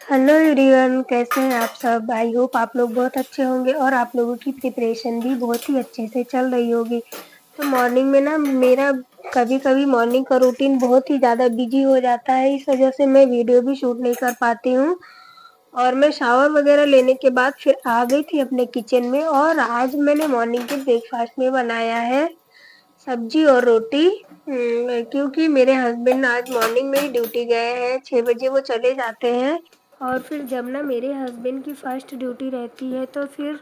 Hello everyone, कैसे हैं आप सब। आई होप आप लोग बहुत अच्छे होंगे और आप लोगों की प्रिपरेशन भी बहुत ही अच्छे से चल रही होगी। तो मॉर्निंग में ना मेरा कभी कभी मॉर्निंग का रूटीन बहुत ही ज़्यादा बिजी हो जाता है, इस वजह से मैं वीडियो भी शूट नहीं कर पाती हूँ। और मैं शावर वगैरह लेने के बाद फिर आ गई थी अपने किचन में, और आज मैंने मॉर्निंग के ब्रेकफास्ट में बनाया है सब्जी और रोटी। क्योंकि मेरे हस्बैंड आज मॉर्निंग में ही ड्यूटी गए हैं, 6 बजे वो चले जाते हैं। और फिर जब ना मेरे हस्बैंड की फ़र्स्ट ड्यूटी रहती है तो फिर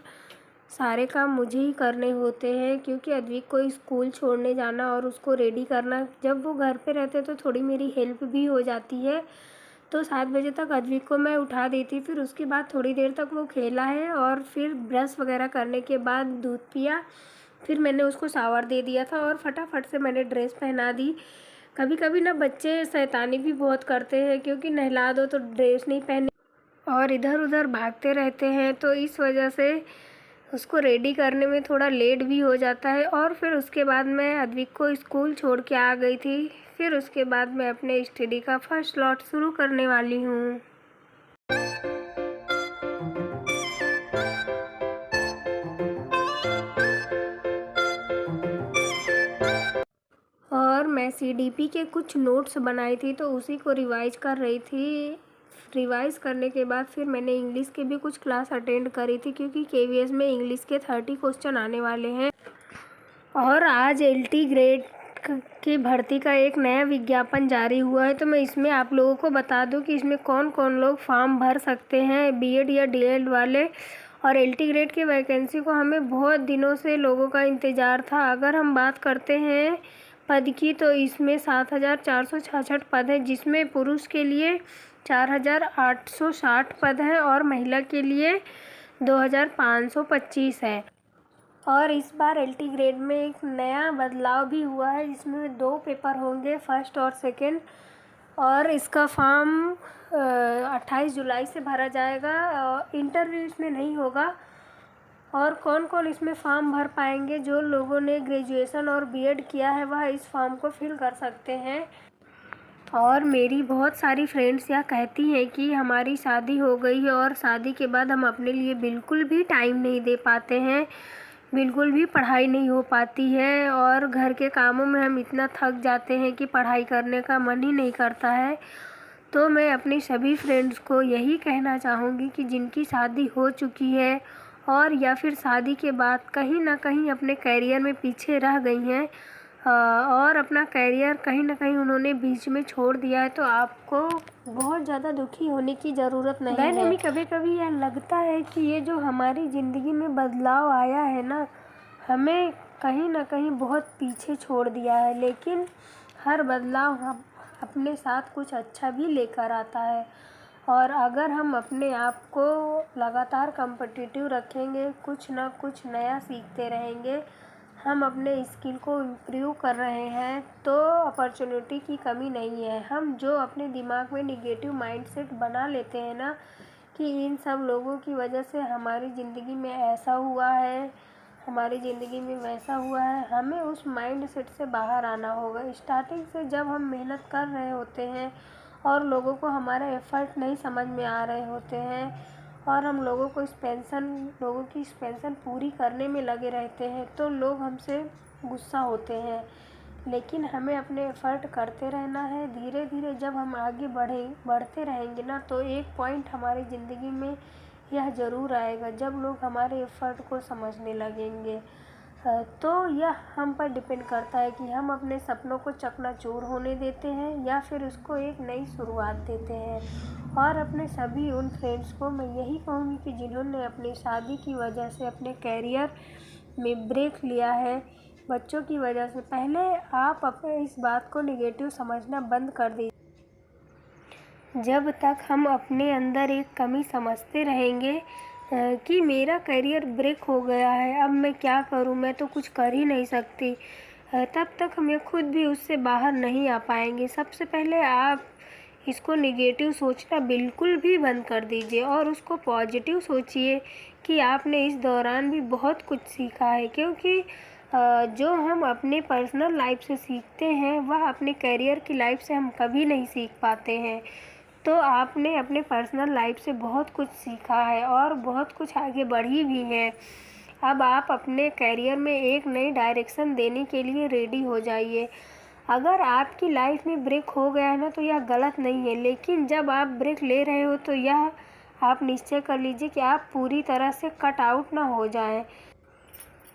सारे काम मुझे ही करने होते हैं, क्योंकि अद्विक को स्कूल छोड़ने जाना और उसको रेडी करना। जब वो घर पे रहते तो थोड़ी मेरी हेल्प भी हो जाती है। तो 7 बजे तक अद्विक को मैं उठा देती, फिर उसके बाद थोड़ी देर तक वो खेला है और फिर ब्रश वगैरह करने के बाद दूध पिया। फिर मैंने उसको शावर दे दिया था और फटाफट से मैंने ड्रेस पहना दी। कभी कभी ना बच्चे शैतानी भी बहुत करते हैं, क्योंकि नहला दो तो ड्रेस नहीं पहने और इधर उधर भागते रहते हैं, तो इस वजह से उसको रेडी करने में थोड़ा लेट भी हो जाता है। और फिर उसके बाद मैं अद्विक को स्कूल छोड़ के आ गई थी। फिर उसके बाद मैं अपने स्टडी का फर्स्ट लॉट शुरू करने वाली हूँ। और मैं सीडीपी के कुछ नोट्स बनाई थी, तो उसी को रिवाइज कर रही थी। रिवाइज करने के बाद फिर मैंने इंग्लिश के भी कुछ क्लास अटेंड करी थी, क्योंकि केवीएस में इंग्लिश के 30 क्वेश्चन आने वाले हैं। और आज एलटी ग्रेड की भर्ती का एक नया विज्ञापन जारी हुआ है, तो मैं इसमें आप लोगों को बता दूं कि इसमें कौन कौन लोग फॉर्म भर सकते हैं, बीएड या डीएड वाले। और एलटी ग्रेड की वैकेंसी को हमें बहुत दिनों से लोगों का इंतज़ार था। अगर हम बात करते हैं पद की, तो इसमें 7,466 पद हैं, जिसमें पुरुष के लिए 4,860 पद हैं और महिला के लिए 2,525 है। और इस बार एलटी ग्रेड में एक नया बदलाव भी हुआ है, जिसमें 2 पेपर होंगे, फर्स्ट और सेकंड। और इसका फॉर्म 28 जुलाई से भरा जाएगा। इंटरव्यू इसमें नहीं होगा। और कौन कौन इसमें फॉर्म भर पाएंगे, जो लोगों ने ग्रेजुएशन और बीएड किया है वह इस फॉर्म को फिल कर सकते हैं। और मेरी बहुत सारी फ्रेंड्स यह कहती हैं कि हमारी शादी हो गई है और शादी के बाद हम अपने लिए बिल्कुल भी टाइम नहीं दे पाते हैं, बिल्कुल भी पढ़ाई नहीं हो पाती है, और घर के कामों में हम इतना थक जाते हैं कि पढ़ाई करने का मन ही नहीं करता है। तो मैं अपनी सभी फ्रेंड्स को यही कहना चाहूँगी कि जिनकी शादी हो चुकी है और या फिर शादी के बाद कहीं ना कहीं अपने करियर में पीछे रह गई हैं, और अपना करियर कहीं ना कहीं उन्होंने बीच में छोड़ दिया है, तो आपको बहुत ज़्यादा दुखी होने की ज़रूरत नहीं है। हमें कभी कभी यह लगता है कि ये जो हमारी ज़िंदगी में बदलाव आया है ना, हमें कहीं ना कहीं बहुत पीछे छोड़ दिया है, लेकिन हर बदलाव हम अपने साथ कुछ अच्छा भी लेकर आता है। और अगर हम अपने आप को लगातार कॉम्पिटिटिव रखेंगे, कुछ ना कुछ नया सीखते रहेंगे, हम अपने स्किल को इम्प्रूव कर रहे हैं, तो अपॉर्चुनिटी की कमी नहीं है। हम जो अपने दिमाग में निगेटिव माइंडसेट बना लेते हैं ना, कि इन सब लोगों की वजह से हमारी ज़िंदगी में ऐसा हुआ है, हमारी ज़िंदगी में वैसा हुआ है, हमें उस माइंडसेट से बाहर आना होगा। स्टार्टिंग से जब हम मेहनत कर रहे होते हैं और लोगों को हमारा एफ़र्ट नहीं समझ में आ रहे होते हैं, और हम लोगों की एक्सपेंशन पूरी करने में लगे रहते हैं, तो लोग हमसे गुस्सा होते हैं। लेकिन हमें अपने एफ़र्ट करते रहना है। धीरे धीरे जब हम आगे बढ़ते रहेंगे ना, तो एक पॉइंट हमारी ज़िंदगी में यह ज़रूर आएगा जब लोग हमारे एफ़र्ट को समझने लगेंगे। तो यह हम पर डिपेंड करता है कि हम अपने सपनों को चकनाचूर होने देते हैं या फिर उसको एक नई शुरुआत देते हैं। और अपने सभी उन फ्रेंड्स को मैं यही कहूँगी कि जिन्होंने अपनी शादी की वजह से अपने कैरियर में ब्रेक लिया है, बच्चों की वजह से, पहले आप अपने इस बात को निगेटिव समझना बंद कर दीजिए। जब तक हम अपने अंदर एक कमी समझते रहेंगे कि मेरा करियर ब्रेक हो गया है, अब मैं क्या करूं, मैं तो कुछ कर ही नहीं सकती, तब तक हम खुद भी उससे बाहर नहीं आ पाएंगे। सबसे पहले आप इसको निगेटिव सोचना बिल्कुल भी बंद कर दीजिए और उसको पॉजिटिव सोचिए कि आपने इस दौरान भी बहुत कुछ सीखा है। क्योंकि जो हम अपने पर्सनल लाइफ से सीखते हैं वह अपने करियर की लाइफ से हम कभी नहीं सीख पाते हैं। तो आपने अपने पर्सनल लाइफ से बहुत कुछ सीखा है और बहुत कुछ आगे बढ़ी भी है। अब आप अपने करियर में एक नई डायरेक्शन देने के लिए रेडी हो जाइए। अगर आपकी लाइफ में ब्रेक हो गया है ना तो यह गलत नहीं है, लेकिन जब आप ब्रेक ले रहे हो तो यह आप निश्चय कर लीजिए कि आप पूरी तरह से कट आउट ना हो जाएं।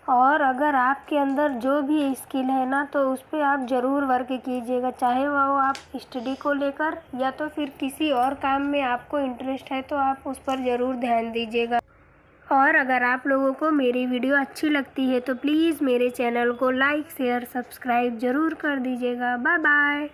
और अगर आपके अंदर जो भी स्किल है ना तो उस पर आप ज़रूर वर्क कीजिएगा, चाहे वो आप स्टडी को लेकर या तो फिर किसी और काम में आपको इंटरेस्ट है तो आप उस पर ज़रूर ध्यान दीजिएगा। और अगर आप लोगों को मेरी वीडियो अच्छी लगती है तो प्लीज़ मेरे चैनल को लाइक शेयर सब्सक्राइब ज़रूर कर दीजिएगा। Bye bye.